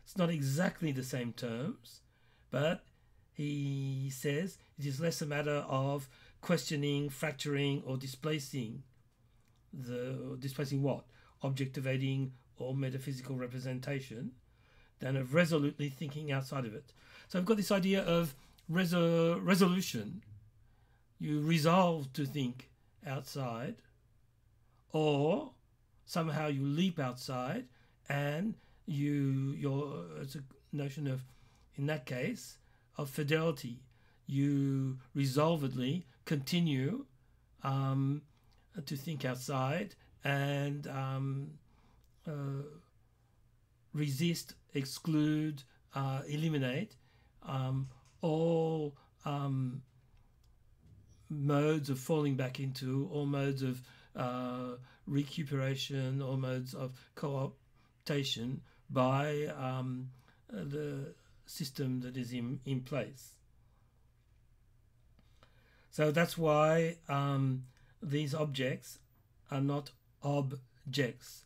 S1: It's not exactly the same terms, but he says it is less a matter of questioning, fracturing, or displacing what? Objectivating or metaphysical representation, than of resolutely thinking outside of it. So I've got this idea of resolution. You resolve to think outside, or somehow you leap outside, and it's a notion of, in that case, of fidelity. You resolvedly continue to think outside and resist, exclude, eliminate all modes of falling back into, all modes of recuperation, all modes of co-optation by the system that is in place. So that's why these objects are not objects.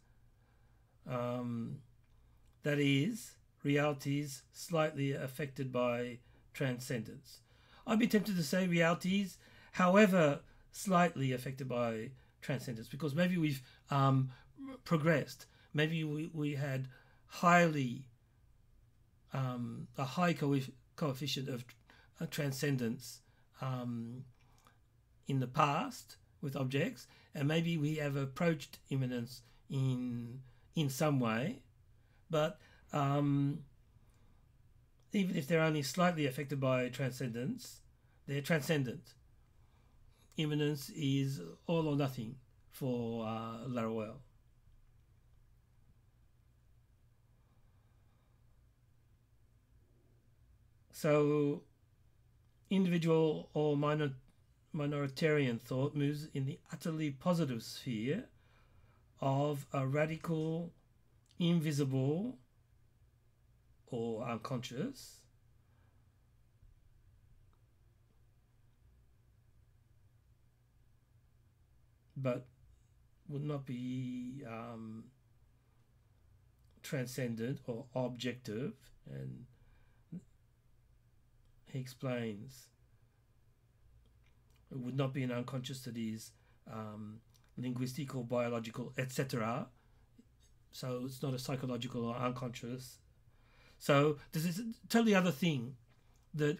S1: That is, realities slightly affected by transcendence. I'd be tempted to say realities, however, slightly affected by transcendence, because maybe we've progressed. Maybe we had a high coefficient of transcendence in the past with objects, and maybe we have approached immanence in some way, but even if they're only slightly affected by transcendence, they're transcendent. Immanence is all or nothing for Laruelle. So individual or minoritarian thought moves in the utterly positive sphere of a radical, invisible, or unconscious, but would not be transcendent or objective, he explains, it would not be an unconscious that is linguistic or biological, etc. So it's not a psychological or unconscious. So there's this totally other thing that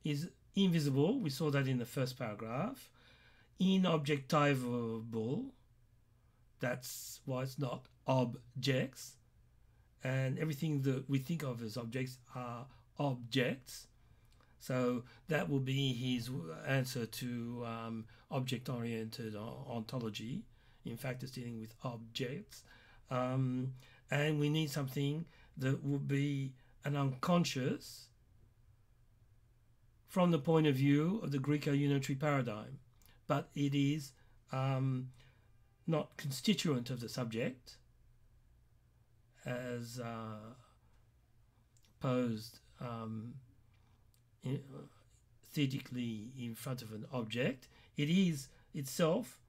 S1: is invisible. We saw that in the first paragraph. Inobjectivable. That's why it's not objects. And everything that we think of as objects are objects. So that will be his answer to object-oriented ontology. In fact, it's dealing with objects. And we need something that would be an unconscious from the point of view of the Greco-unitary paradigm. But it is not constituent of the subject as posed theoretically in front of an object. It is itself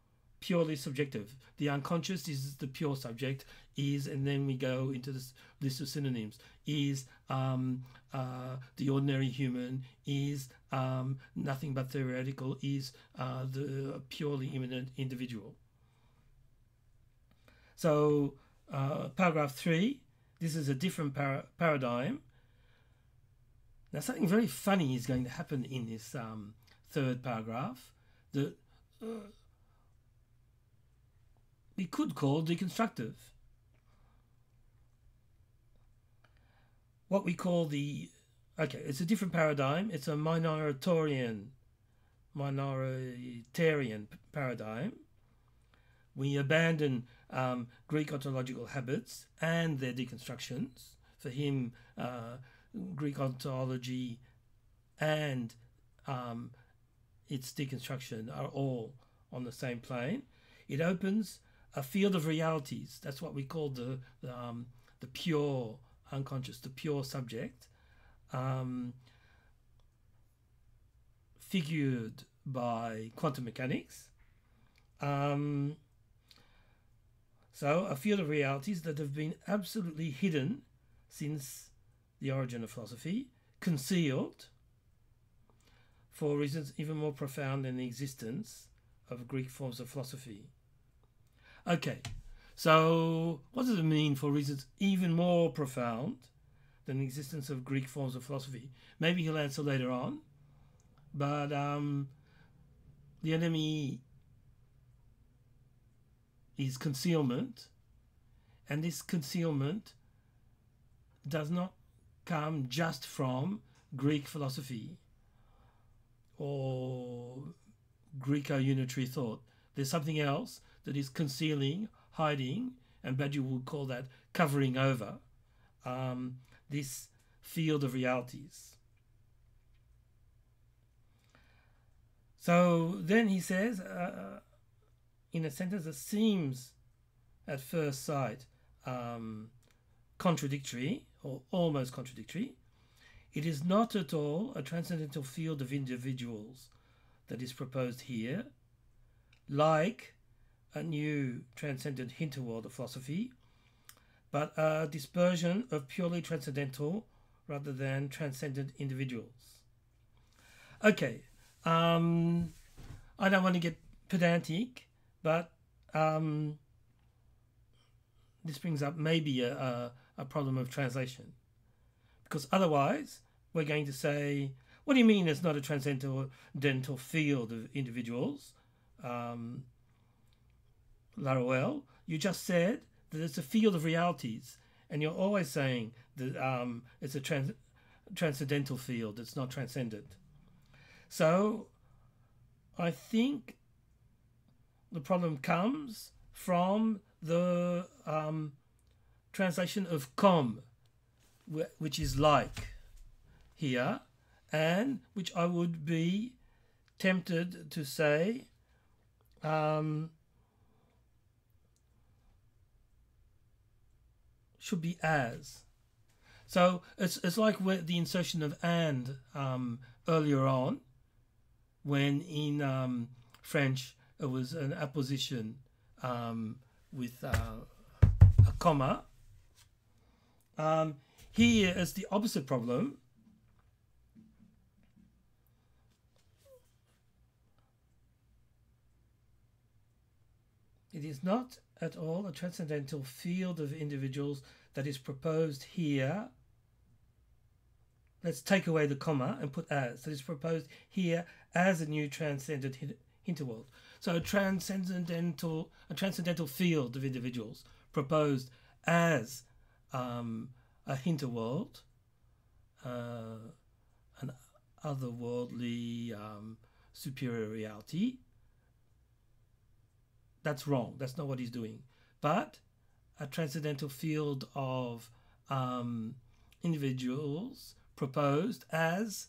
S1: purely subjective. The unconscious is the pure subject, is, and then we go into this list of synonyms, is the ordinary human, is nothing but theoretical, is the purely immanent individual. So paragraph 3, this is a different paradigm. Now something very funny is going to happen in this third paragraph that we could call deconstructive. What we call it's a different paradigm. It's a minoritarian paradigm. We abandon Greek ontological habits and their deconstructions. For him, Greek ontology and its deconstruction are all on the same plane. It opens a field of realities. That's what we call the pure unconscious, the pure subject, figured by quantum mechanics. So a field of realities that have been absolutely hidden since the origin of philosophy, concealed for reasons even more profound than the existence of Greek forms of philosophy. Okay, so what does it mean for reasons even more profound than the existence of Greek forms of philosophy? Maybe he'll answer later on, but the enemy is concealment, and this concealment does not come just from Greek philosophy or Greco-unitary thought. There's something else that is concealing, hiding, and Badiou would call that covering over this field of realities. So then he says, in a sentence that seems at first sight contradictory, or almost contradictory, it is not at all a transcendental field of individuals that is proposed here, like a new transcendent hinterworld of philosophy, but a dispersion of purely transcendental rather than transcendent individuals. Okay, I don't want to get pedantic, but this brings up maybe a problem of translation, because otherwise we're going to say, what do you mean it's not a transcendental field of individuals? Laruelle, you just said that it's a field of realities, and you're always saying that it's a transcendental field, it's not transcendent. So I think the problem comes from the translation of comme, which is like here, and which I would be tempted to say should be as. So it's like the insertion of and earlier on, when in French it was an apposition with a comma. Here is the opposite problem. is not at all a transcendental field of individuals that is proposed here. Let's take away the comma and put as. That is proposed here as a new transcendent hinterworld. So a transcendental field of individuals proposed as a hinterworld, an otherworldly superior reality. That's wrong. That's not what he's doing. But a transcendental field of individuals proposed as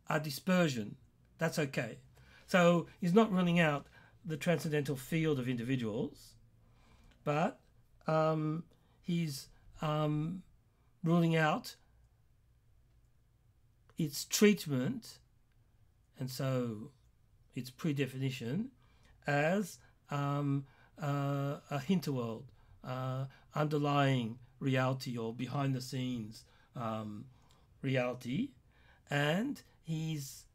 S1: a dispersion. That's okay. So he's not ruling out the transcendental field of individuals, but he's ruling out its treatment, and so its predefinition, as a hinterworld, underlying reality or behind the scenes reality, and he's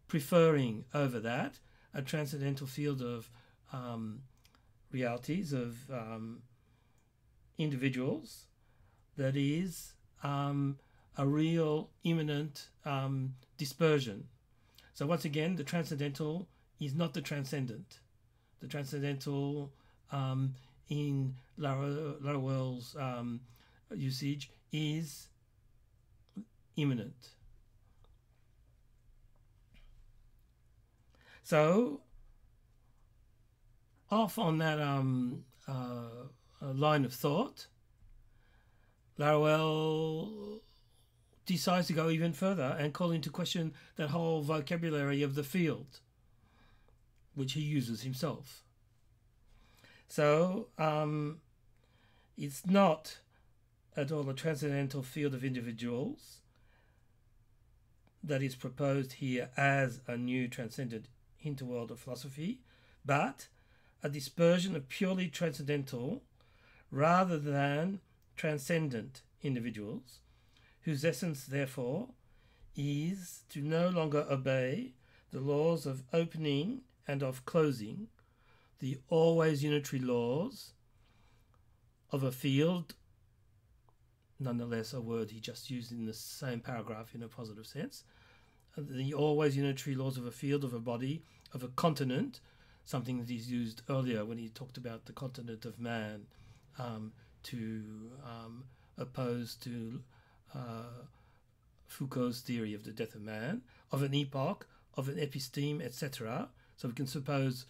S1: preferring over that a transcendental field of realities of individuals that is a real imminent dispersion. So once again, the transcendental is not the transcendent. The transcendental in Laruelle's usage is imminent. So off on that line of thought, Laruelle decides to go even further and call into question that whole vocabulary of the field, which he uses himself. So it's not at all a transcendental field of individuals that is proposed here as a new transcendent hinterworld of philosophy, but a dispersion of purely transcendental rather than transcendent individuals, whose essence, therefore, is to no longer obey the laws of opening and of closing, the always unitary laws of a field, nonetheless a word he just used in the same paragraph in a positive sense, the always unitary laws of a field, of a body, of a continent, something that he's used earlier when he talked about the continent of man, to oppose to Foucault's theory of the death of man, of an epoch, of an episteme, etc. So we can suppose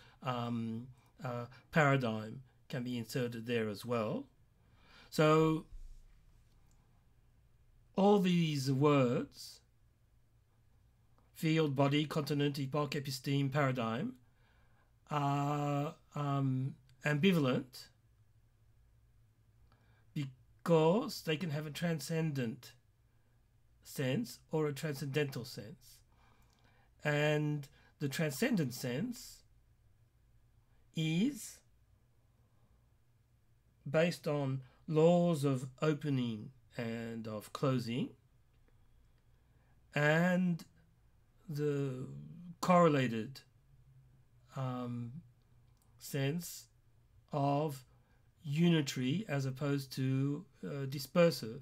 S1: paradigm can be inserted there as well. So all these words, field, body, continent, epoch, episteme, paradigm, are ambivalent because they can have a transcendent sense or a transcendental sense. And the transcendent sense is based on laws of opening and of closing, and the correlated sense of unitary as opposed to dispersive.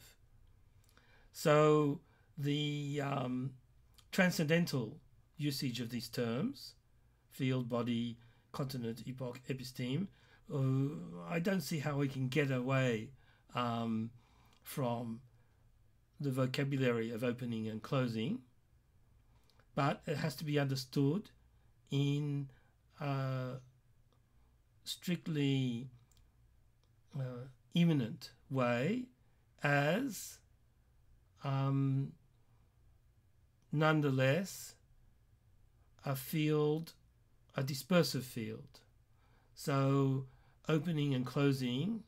S1: So the transcendental usage of these terms, field, body, continent, epoch, episteme, I don't see how we can get away from the vocabulary of opening and closing, but it has to be understood in a strictly immanent way as nonetheless a field, a dispersive field. So opening and closing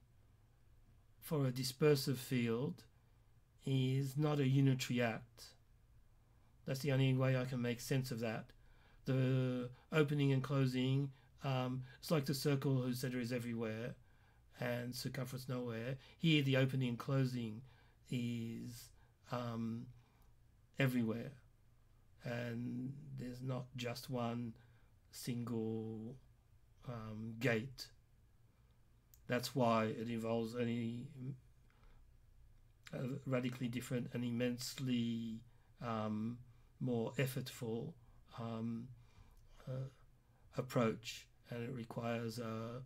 S1: for a dispersive field is not a unitary act. That's the only way I can make sense of that. The opening and closing, it's like the circle whose center is everywhere and circumference nowhere. Here the opening and closing is everywhere, and there's not just one single gate. That's why it involves a radically different and immensely more effortful approach, and it requires a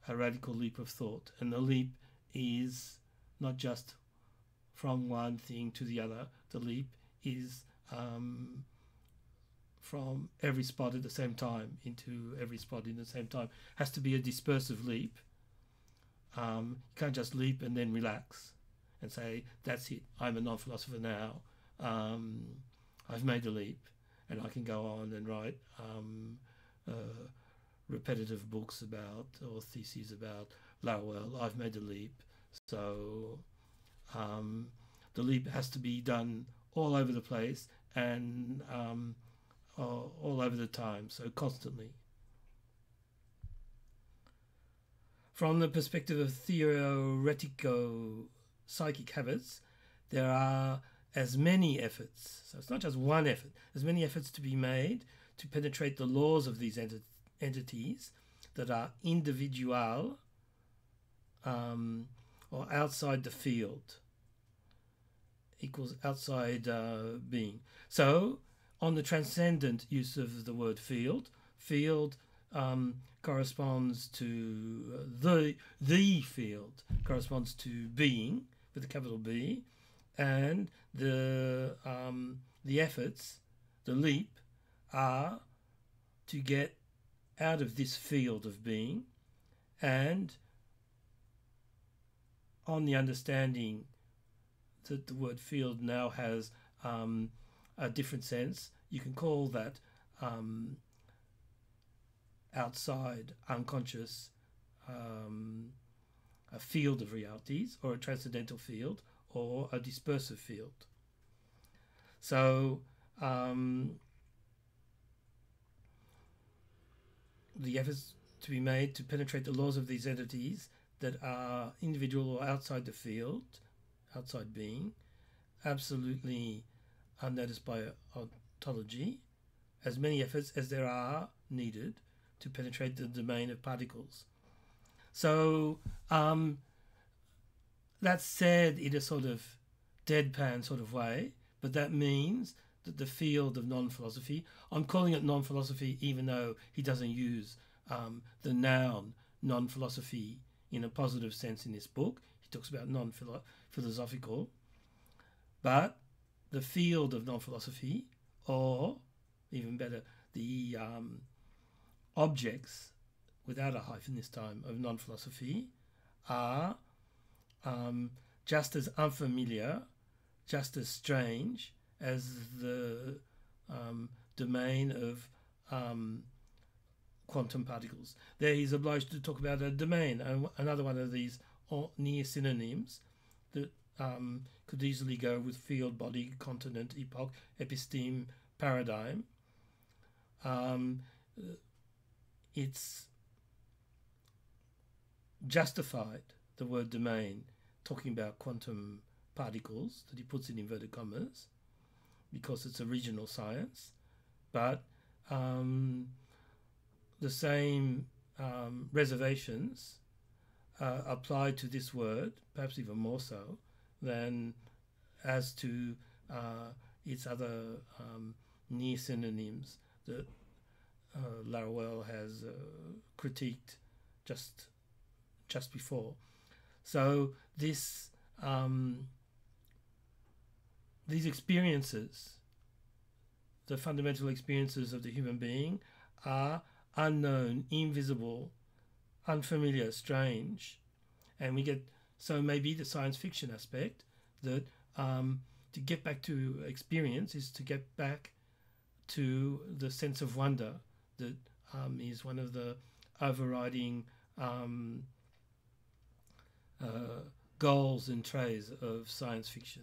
S1: radical leap of thought. And the leap is not just from one thing to the other. The leap is from every spot at the same time into every spot in the same time. Has to be a dispersive leap. You can't just leap and then relax and say, that's it, I'm a non-philosopher now. I've made a leap, and I can go on and write repetitive books about, or theses about Laruelle. I've made a leap. So the leap has to be done all over the place and all over the time, so constantly. From the perspective of theoretico-psychic habits, there are as many efforts, so it's not just one effort, as many efforts to be made to penetrate the laws of these entities that are individual or outside the field, equals outside being. So on the transcendent use of the word field, corresponds to the field corresponds to being with a capital B, and the efforts, the leap, are to get out of this field of being, and on the understanding that the word field now has a different sense, you can call that outside, unconscious, a field of realities, or a transcendental field, or a dispersive field. So the efforts to be made to penetrate the laws of these entities that are individual or outside the field, outside being, absolutely unnoticed by ontology, as many efforts as there are needed to penetrate the domain of particles. So that's said in a sort of deadpan sort of way, but that means that the field of non-philosophy, I'm calling it non-philosophy even though he doesn't use the noun non-philosophy in a positive sense in this book. He talks about non-philosophical, but the field of non-philosophy, or even better, the objects, without a hyphen this time, of non-philosophy are just as unfamiliar, just as strange as the domain of quantum particles. There he's obliged to talk about a domain, another one of these near synonyms that could easily go with field, body, continent, epoch, episteme, paradigm. It's justified, the word domain, talking about quantum particles, that he puts in inverted commas, because it's a regional science, but the same reservations apply to this word, perhaps even more so, than as to its other near synonyms that Laruelle has critiqued just before. So this these experiences, the fundamental experiences of the human being, are unknown, invisible, unfamiliar, strange, and we get, so maybe the science fiction aspect that to get back to experience is to get back to the sense of wonder that is one of the overriding goals and traits of science fiction.